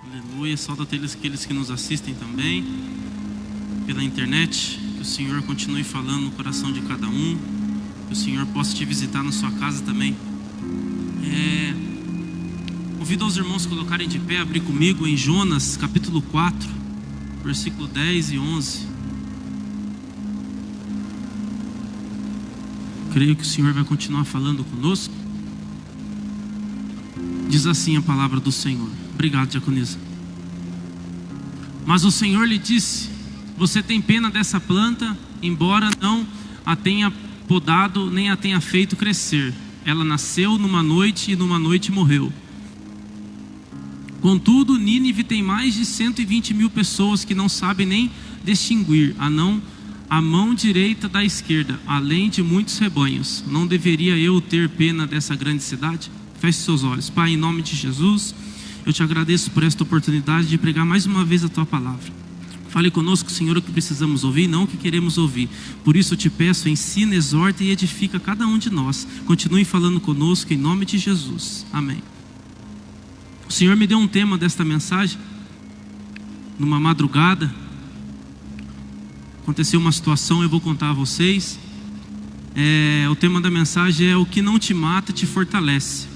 Aleluia. Saúde aqueles que nos assistem também pela internet. Que o Senhor continue falando no coração de cada um. Que o Senhor possa te visitar na sua casa também. Convido aos irmãos a colocarem de pé, abrir comigo em Jonas capítulo 4, versículo 10 e 11. Creio que o Senhor vai continuar falando conosco. Diz assim a palavra do Senhor. Obrigado, diaconisa. Mas o Senhor lhe disse: você tem pena dessa planta, embora não a tenha podado, nem a tenha feito crescer. Ela nasceu numa noite e numa noite morreu. Contudo, Nínive tem mais de 120 mil pessoas que não sabem nem distinguir a mão direita da esquerda, além de muitos rebanhos. Não deveria eu ter pena dessa grande cidade? Feche seus olhos. Pai, em nome de Jesus, eu te agradeço por esta oportunidade de pregar mais uma vez a tua palavra. Fale conosco, Senhor, o que precisamos ouvir, não o que queremos ouvir. Por isso eu te peço, ensina, exorta e edifica cada um de nós. Continue falando conosco em nome de Jesus. Amém. O Senhor me deu um tema desta mensagem numa madrugada. Aconteceu uma situação, eu vou contar a vocês. O tema da mensagem é: o que não te mata te fortalece.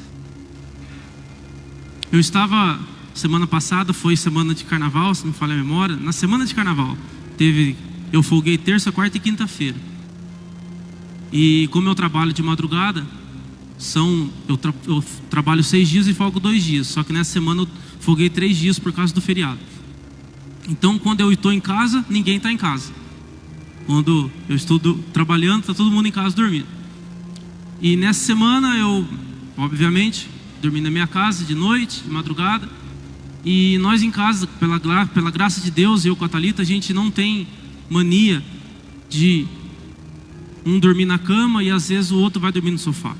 Eu estava, semana passada, foi semana de carnaval, se não me falha a memória. Na semana de carnaval, eu folguei terça, quarta e quinta-feira. E como eu trabalho de madrugada, eu trabalho 6 dias e folgo 2 dias. Só que nessa semana eu folguei 3 dias por causa do feriado. Então quando eu estou em casa, ninguém está em casa. Quando eu estou trabalhando, está todo mundo em casa dormindo. E nessa semana eu, obviamente, dormi na minha casa de noite, de madrugada. E nós em casa, pela graça de Deus, eu com a Thalita, a gente não tem mania de um dormir na cama e às vezes o outro vai dormir no sofá.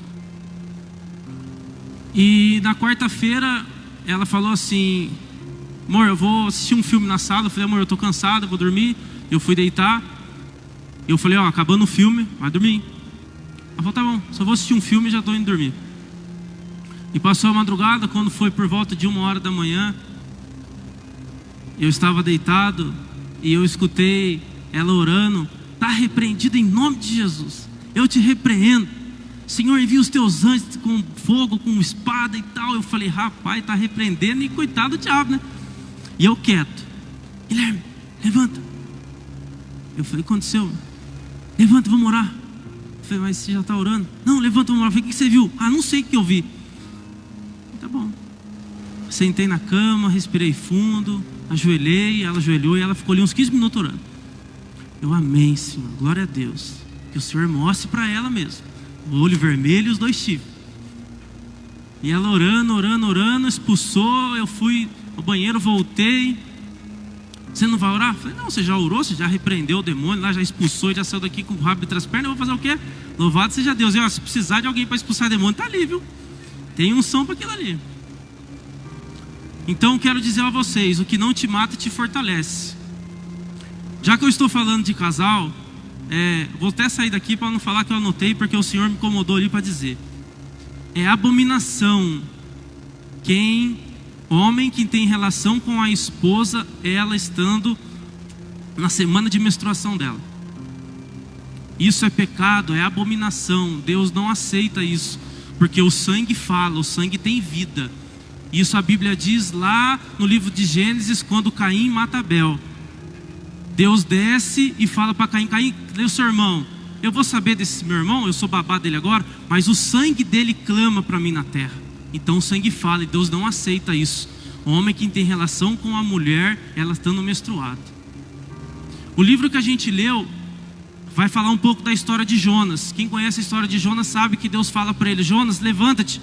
E na quarta-feira ela falou assim: amor, eu vou assistir um filme na sala. Eu falei: amor, eu tô cansado, eu vou dormir. Eu fui deitar. Eu falei: acabando o filme, vai dormir. Ela falou: tá bom, só vou assistir um filme e já tô indo dormir. E passou a madrugada. Quando foi por volta de 1h da manhã, eu estava deitado e eu escutei ela orando: tá repreendido em nome de Jesus, eu te repreendo, Senhor, envia os teus anjos com fogo, com espada e tal. Eu falei: rapaz, tá repreendendo, e coitado do diabo, né? E eu quieto: Guilherme, levanta. Eu falei: o que aconteceu? Levanta, vamos orar. Eu falei: mas você já está orando? Não, levanta, vamos orar. Eu falei: o que você viu? Não sei o que eu vi. Tá bom. Sentei na cama, respirei fundo, ajoelhei, ela ajoelhou e ela ficou ali uns 15 minutos orando. Eu: amém, Senhor, glória a Deus. Que o Senhor mostre para ela mesmo o olho vermelho e os 2 chifres. E ela orando, expulsou. Eu fui ao banheiro, voltei. Você não vai orar? Eu falei: não, você já orou, você já repreendeu o demônio lá, já expulsou, já saiu daqui com o rabo entre as pernas. Eu vou fazer o quê? Louvado seja Deus. Se precisar de alguém para expulsar demônio, tá ali, viu? Tem unção para aquilo ali. Então quero dizer a vocês: o que não te mata te fortalece. Já que eu estou falando de casal, vou até sair daqui para não falar que eu anotei, porque o Senhor me incomodou ali para dizer. É abominação homem que tem relação com a esposa, ela estando na semana de menstruação dela. Isso é pecado, é abominação. Deus não aceita isso, porque o sangue fala, o sangue tem vida. Isso a Bíblia diz lá no livro de Gênesis, quando Caim mata Abel. Deus desce e fala para Caim: Caim, lê o seu irmão. Eu vou saber desse meu irmão, eu sou babá dele agora, mas o sangue dele clama para mim na terra. Então o sangue fala, e Deus não aceita isso. O homem que tem relação com a mulher, ela estando menstruada. O livro que a gente leu vai falar um pouco da história de Jonas. Quem conhece a história de Jonas sabe que Deus fala para ele: Jonas, levanta-te.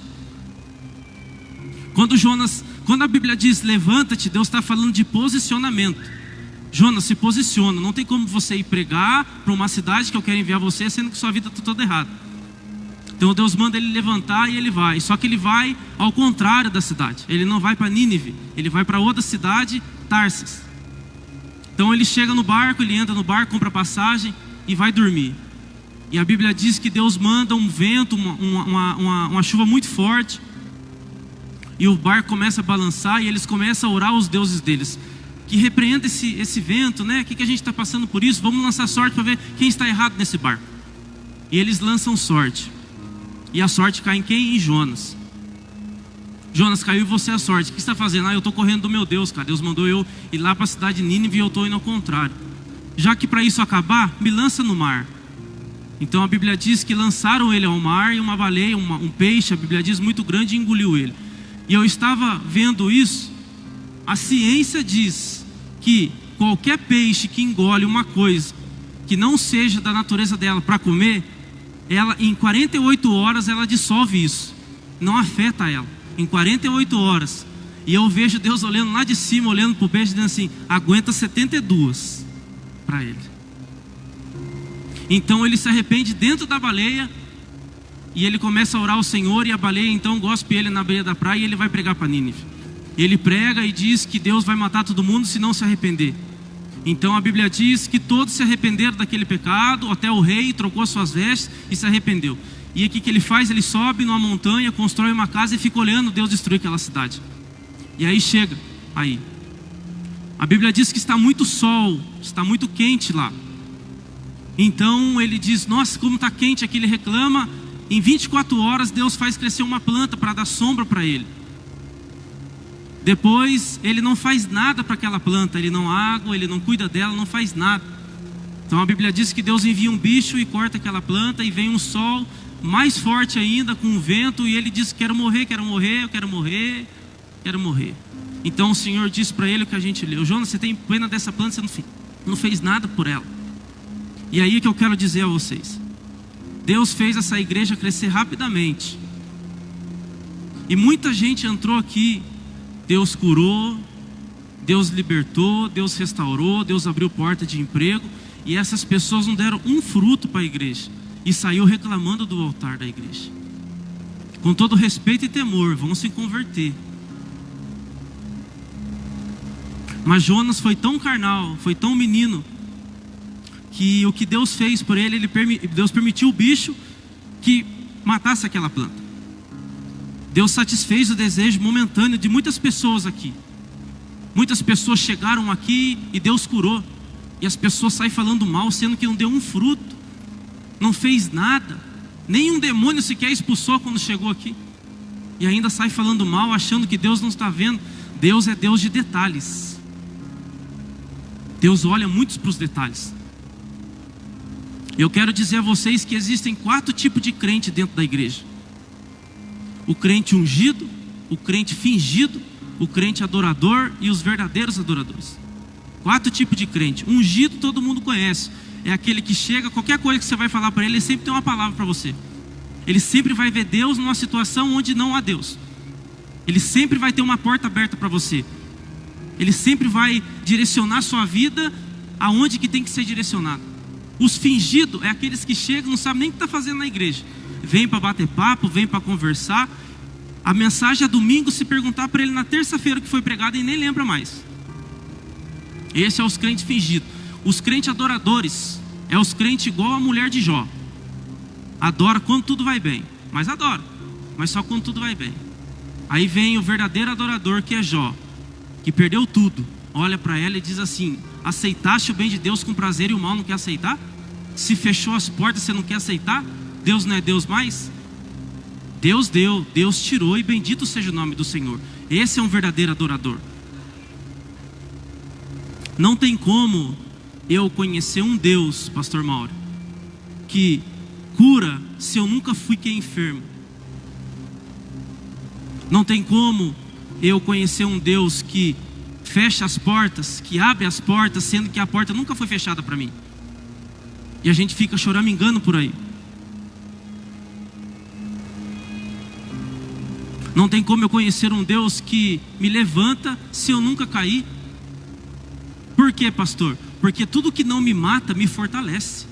Quando a Bíblia diz levanta-te, Deus está falando de posicionamento. Jonas, se posiciona. Não tem como você ir pregar para uma cidade que eu quero enviar você, sendo que sua vida está toda errada. Então Deus manda ele levantar e ele vai. Só que ele vai ao contrário da cidade. Ele não vai para Nínive, ele vai para outra cidade, Tarsas. Então ele chega no barco, ele entra no barco, compra passagem e vai dormir. E a Bíblia diz que Deus manda um vento, uma chuva muito forte. E o barco começa a balançar e eles começam a orar aos deuses deles. Que repreenda esse vento, né? O que a gente está passando por isso? Vamos lançar sorte para ver quem está errado nesse barco. E eles lançam sorte. E a sorte cai em quem? Em Jonas. Jonas, caiu em você a sorte. O que você está fazendo? Eu estou correndo do meu Deus, cara. Deus mandou eu ir lá para a cidade de Nínive e eu estou indo ao contrário. Já que para isso acabar, me lança no mar. Então a Bíblia diz que lançaram ele ao mar e uma baleia, um peixe, a Bíblia diz, muito grande, engoliu ele. E eu estava vendo isso. A ciência diz que qualquer peixe que engole uma coisa que não seja da natureza dela para comer, ela em 48 horas ela dissolve isso. Não afeta ela. Em 48 horas. E eu vejo Deus olhando lá de cima, olhando para o peixe, dizendo assim, aguenta 72 para ele. Então ele se arrepende dentro da baleia e ele começa a orar ao Senhor, e a baleia então gospe ele na beira da praia e ele vai pregar para Nínive. Ele prega e diz que Deus vai matar todo mundo se não se arrepender. Então a Bíblia diz que todos se arrependeram daquele pecado, até o rei trocou suas vestes e se arrependeu. E o que ele faz? Ele sobe numa montanha, constrói uma casa e fica olhando Deus destruir aquela cidade. E aí chega, aí. A Bíblia diz que está muito sol, está muito quente lá. Então ele diz, nossa, como está quente aqui, ele reclama. Em 24 horas Deus faz crescer uma planta para dar sombra para ele. Depois ele não faz nada para aquela planta, ele não água, ele não cuida dela, não faz nada. Então a Bíblia diz que Deus envia um bicho e corta aquela planta, e vem um sol mais forte ainda, com o vento, e ele diz, quero morrer, eu quero morrer. Então o Senhor diz para ele o que a gente leu, Jonas, você tem pena dessa planta, você não fez nada por ela. E aí que eu quero dizer a vocês, Deus fez essa igreja crescer rapidamente, e muita gente entrou aqui, Deus curou, Deus libertou, Deus restaurou, Deus abriu porta de emprego, e essas pessoas não deram um fruto para a igreja, e saiu reclamando do altar da igreja. Com todo respeito e temor, vão se converter. Mas Jonas foi tão carnal, foi tão menino, que o que Deus fez por ele, Deus permitiu o bicho que matasse aquela planta. Deus satisfez o desejo momentâneo de muitas pessoas aqui. Muitas pessoas chegaram aqui e Deus curou, e as pessoas saem falando mal, sendo que não deu um fruto, não fez nada, nenhum demônio sequer expulsou quando chegou aqui, e ainda sai falando mal, achando que Deus não está vendo. Deus é Deus de detalhes. Deus olha muito para os detalhes. Eu quero dizer a vocês que existem 4 tipos de crente dentro da igreja: o crente ungido, o crente fingido, o crente adorador e os verdadeiros adoradores. 4 tipos de crente. Ungido todo mundo conhece, é aquele que chega, qualquer coisa que você vai falar para ele, ele sempre tem uma palavra para você. Ele sempre vai ver Deus numa situação onde não há Deus. Ele sempre vai ter uma porta aberta para você. Ele sempre vai direcionar sua vida aonde que tem que ser direcionado. Os fingidos é aqueles que chegam, não sabem nem o que está fazendo na igreja. Vem para bater papo, vem para conversar. A mensagem é domingo, se perguntar para ele na terça-feira que foi pregada, e nem lembra mais. Esse é os crentes fingidos. Os crentes adoradores é os crentes igual a mulher de Jó. Adora quando tudo vai bem, mas adora, mas só quando tudo vai bem. Aí vem o verdadeiro adorador, que é Jó, que perdeu tudo. Olha para ela e diz assim: aceitaste o bem de Deus com prazer e o mal não quer aceitar? Se fechou as portas, você não quer aceitar? Deus não é Deus mais? Deus deu, Deus tirou, e bendito seja o nome do Senhor. Esse é um verdadeiro adorador. Não tem como eu conhecer um Deus, pastor Mauro, que cura se eu nunca fiquei enfermo. Não tem como eu conhecer um Deus que fecha as portas, que abre as portas, sendo que a porta nunca foi fechada para mim. E a gente fica choramingando por aí. Não tem como eu conhecer um Deus que me levanta se eu nunca cair. Por quê, pastor? Porque tudo que não me mata me fortalece.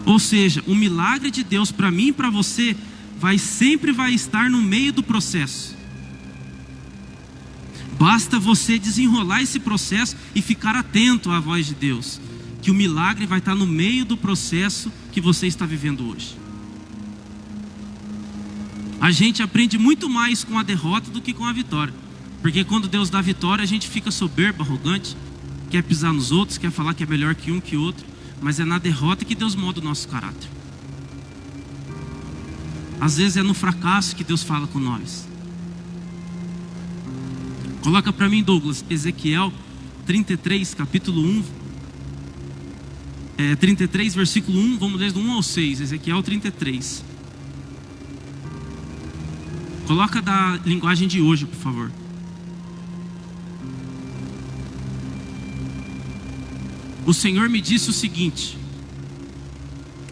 Ou seja, o milagre de Deus para mim e para você sempre vai estar no meio do processo. Basta você desenrolar esse processo e ficar atento à voz de Deus, que o milagre vai estar no meio do processo que você está vivendo hoje. A gente aprende muito mais com a derrota do que com a vitória. Porque quando Deus dá vitória, a gente fica soberbo, arrogante, quer pisar nos outros, quer falar que é melhor que um que outro. Mas é na derrota que Deus molda o nosso caráter. Às vezes é no fracasso que Deus fala com nós. Coloca para mim, Douglas, Ezequiel 33, capítulo 1. 33, versículo 1, vamos ler do 1 ao 6, Ezequiel 33. Coloca da linguagem de hoje, por favor. O Senhor me disse o seguinte: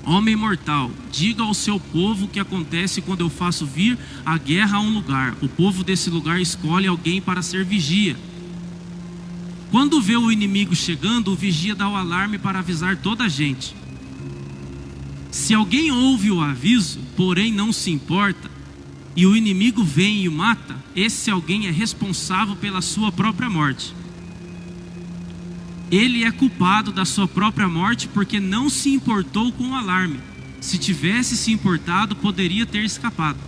homem mortal, diga ao seu povo o que acontece quando eu faço vir a guerra a um lugar. O povo desse lugar escolhe alguém para ser vigia. Quando vê o inimigo chegando, o vigia dá o alarme para avisar toda a gente. Se alguém ouve o aviso, porém não se importa, e o inimigo vem e o mata, esse alguém é responsável pela sua própria morte. Ele é culpado da sua própria morte porque não se importou com o alarme. Se tivesse se importado, poderia ter escapado.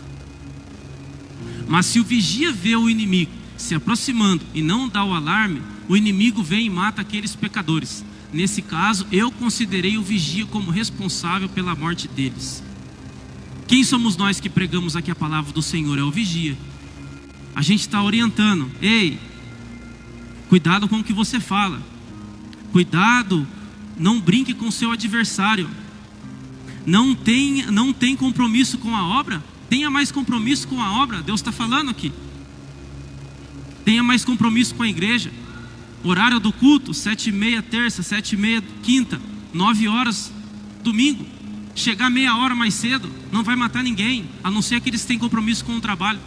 Mas se o vigia vê o inimigo se aproximando e não dá o alarme, o inimigo vem e mata aqueles pecadores. Nesse caso, eu considerei o vigia como responsável pela morte deles. Quem somos nós que pregamos aqui a palavra do Senhor? É o vigia. A gente está orientando. Ei, cuidado com o que você fala. Cuidado, não brinque com o seu adversário. Não tem compromisso com a obra? Tenha mais compromisso com a obra. Deus está falando aqui. Tenha mais compromisso com a igreja. Horário do culto, 7h30 terça, 7h30 quinta, 9 horas domingo. Chegar meia hora mais cedo não vai matar ninguém, a não ser que eles tenham compromisso com o trabalho.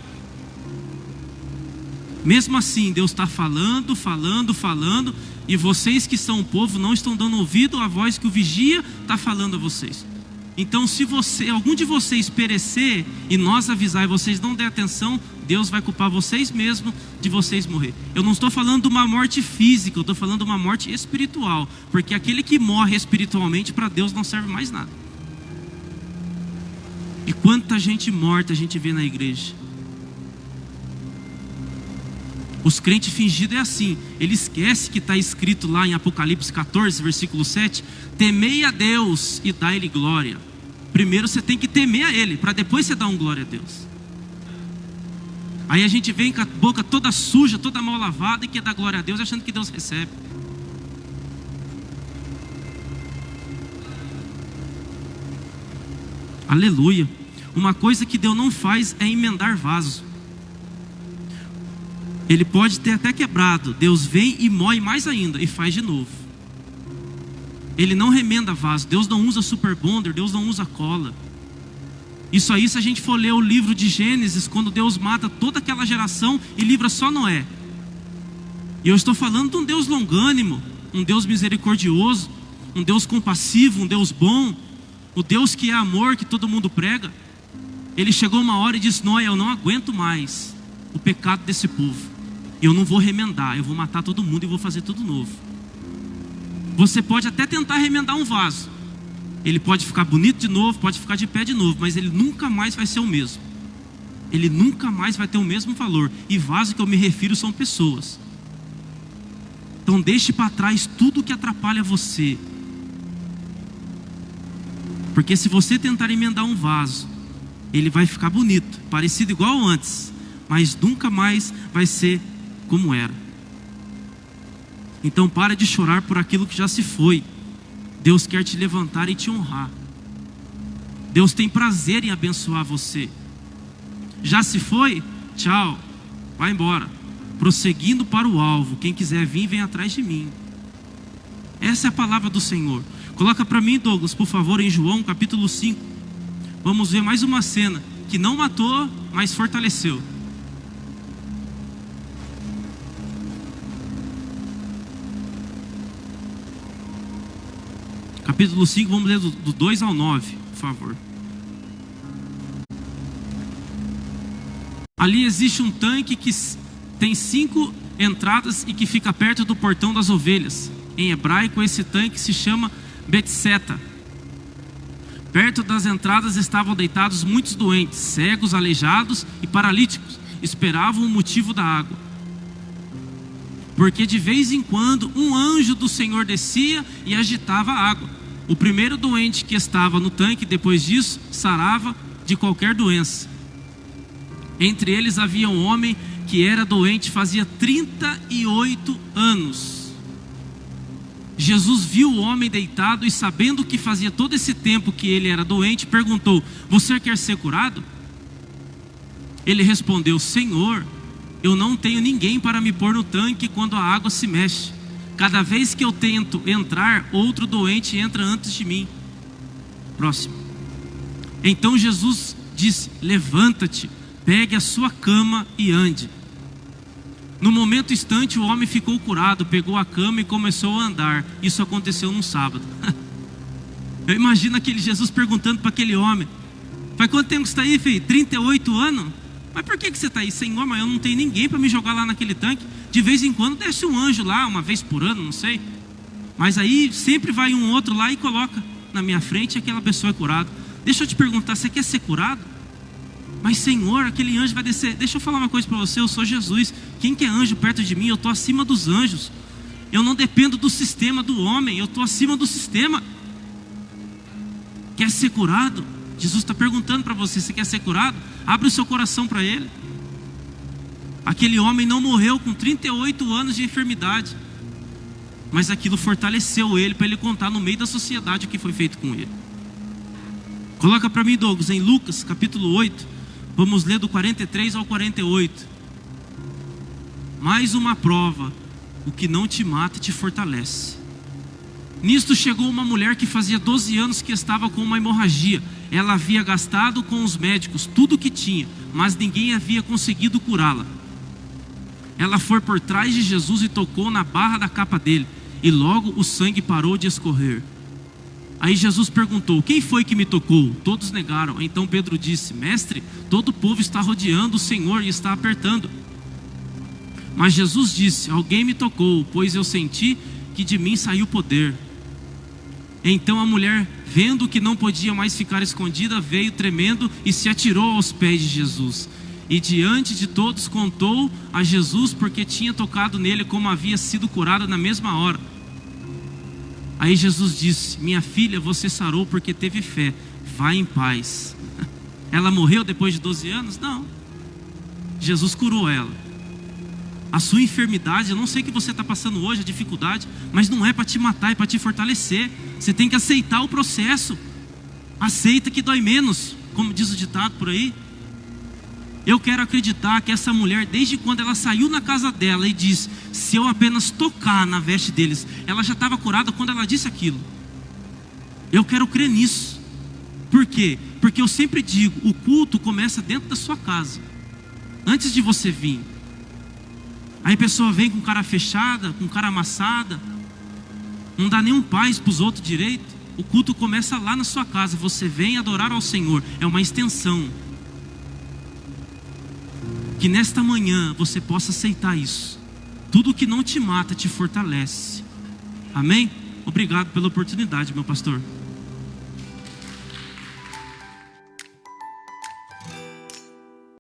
Mesmo assim, Deus está falando, e vocês que são o povo não estão dando ouvido à voz que o vigia está falando a vocês. Então, se algum de vocês perecer e nós avisar e vocês não der atenção, Deus vai culpar vocês mesmos de vocês morrer. Eu não estou falando de uma morte física, eu estou falando de uma morte espiritual, porque aquele que morre espiritualmente, para Deus não serve mais nada. E quanta gente morta a gente vê na igreja. Os crentes fingidos é assim. Ele esquece que está escrito lá em Apocalipse 14, versículo 7: temei a Deus e dai-lhe glória. Primeiro você tem que temer a Ele, para depois você dar um glória a Deus. Aí a gente vem com a boca toda suja, toda mal lavada, e quer dar glória a Deus achando que Deus recebe. Aleluia. Uma coisa que Deus não faz é emendar vaso. Ele pode ter até quebrado, Deus vem e moe mais ainda e faz de novo. Ele não remenda vaso, Deus não usa super bonder, Deus não usa cola. Isso aí, se a gente for ler o livro de Gênesis, quando Deus mata toda aquela geração e livra só Noé. E eu estou falando de um Deus longânimo, um Deus misericordioso, um Deus compassivo, um Deus bom, o Deus que é amor, que todo mundo prega. Ele chegou uma hora e disse: Noé, eu não aguento mais o pecado desse povo. Eu não vou remendar, eu vou matar todo mundo e vou fazer tudo novo. Você pode até tentar remendar um vaso. Ele pode ficar bonito de novo, pode ficar de pé de novo, mas ele nunca mais vai ser o mesmo. Ele nunca mais vai ter o mesmo valor. E vaso que eu me refiro são pessoas. Então deixe para trás tudo que atrapalha você. Porque se você tentar emendar um vaso, ele vai ficar bonito, parecido igual antes, mas nunca mais vai ser como era. Então para de chorar por aquilo que já se foi. Deus quer te levantar e te honrar. Deus tem prazer em abençoar você. Já se foi? Tchau, vai embora. Prosseguindo para o alvo. Quem quiser vir, vem atrás de mim. Essa é a palavra do Senhor. Coloca para mim, Douglas, por favor, em João capítulo 5. Vamos ver mais uma cena que não matou, mas fortaleceu. Capítulo 5, vamos ler do 2 ao 9, por favor. Ali existe um tanque que tem 5 entradas e que fica perto do portão das ovelhas. Em hebraico, esse tanque se chama Betseta. Perto das entradas estavam deitados muitos doentes, cegos, aleijados e paralíticos. Esperavam o motivo da água. Porque de vez em quando um anjo do Senhor descia e agitava a água. O primeiro doente que estava no tanque, depois disso, sarava de qualquer doença. Entre eles havia um homem que era doente fazia 38 anos. Jesus viu o homem deitado e, sabendo que fazia todo esse tempo que ele era doente, perguntou: você quer ser curado? Ele respondeu: Senhor, eu não tenho ninguém para me pôr no tanque quando a água se mexe. Cada vez que eu tento entrar, outro doente entra antes de mim. Próximo. Então Jesus disse: levanta-te, pegue a sua cama e ande. No momento instante, o homem ficou curado, pegou a cama e começou a andar. Isso aconteceu num sábado. Eu imagino aquele Jesus perguntando para aquele homem: faz quanto tempo que você está aí, filho? 38 anos? Mas por que você está aí? Senhor, mas eu não tenho ninguém para me jogar lá naquele tanque. De vez em quando desce um anjo lá, uma vez por ano, não sei. Mas aí sempre vai um outro lá e coloca na minha frente e aquela pessoa é curada. Deixa eu te perguntar, você quer ser curado? Mas Senhor, aquele anjo vai descer. Deixa eu falar uma coisa para você, eu sou Jesus. Quem que é anjo perto de mim? Eu estou acima dos anjos. Eu não dependo do sistema do homem, eu estou acima do sistema. Quer ser curado? Jesus está perguntando para você: você quer ser curado? Abre o seu coração para Ele. Aquele homem não morreu com 38 anos de enfermidade, mas aquilo fortaleceu ele para ele contar no meio da sociedade o que foi feito com ele. Coloca para mim, Douglas, em Lucas capítulo 8, vamos ler do 43 ao 48. Mais uma prova: o que não te mata te fortalece. Nisto chegou uma mulher que fazia 12 anos que estava com uma hemorragia. Ela havia gastado com os médicos tudo o que tinha, mas ninguém havia conseguido curá-la. Ela foi por trás de Jesus e tocou na barra da capa dele, e logo o sangue parou de escorrer. Aí Jesus perguntou: quem foi que me tocou? Todos negaram. Então Pedro disse: mestre, todo o povo está rodeando o Senhor e está apertando. Mas Jesus disse: alguém me tocou, pois eu senti que de mim saiu poder. Então a mulher, vendo que não podia mais ficar escondida, veio tremendo e se atirou aos pés de Jesus. E diante de todos contou a Jesus porque tinha tocado nele, como havia sido curada na mesma hora. Aí Jesus disse: minha filha, você sarou porque teve fé, vai em paz. Ela morreu depois de 12 anos? Não. Jesus curou ela. A sua enfermidade, eu não sei o que você está passando hoje, a dificuldade, mas não é para te matar, é para te fortalecer. Você tem que aceitar o processo. Aceita que dói menos, como diz o ditado por aí. Eu quero acreditar que essa mulher, desde quando ela saiu na casa dela e disse: se eu apenas tocar na veste deles, ela já estava curada quando ela disse aquilo. Eu quero crer nisso. Por quê? Porque eu sempre digo, o culto começa dentro da sua casa, antes de você vir. Aí a pessoa vem com cara fechada, com cara amassada, não dá nenhum paz para os outros direito. O culto começa lá na sua casa. Você vem adorar ao Senhor, é uma extensão. Que nesta manhã você possa aceitar isso. Tudo que não te mata te fortalece. Amém? Obrigado pela oportunidade, meu pastor.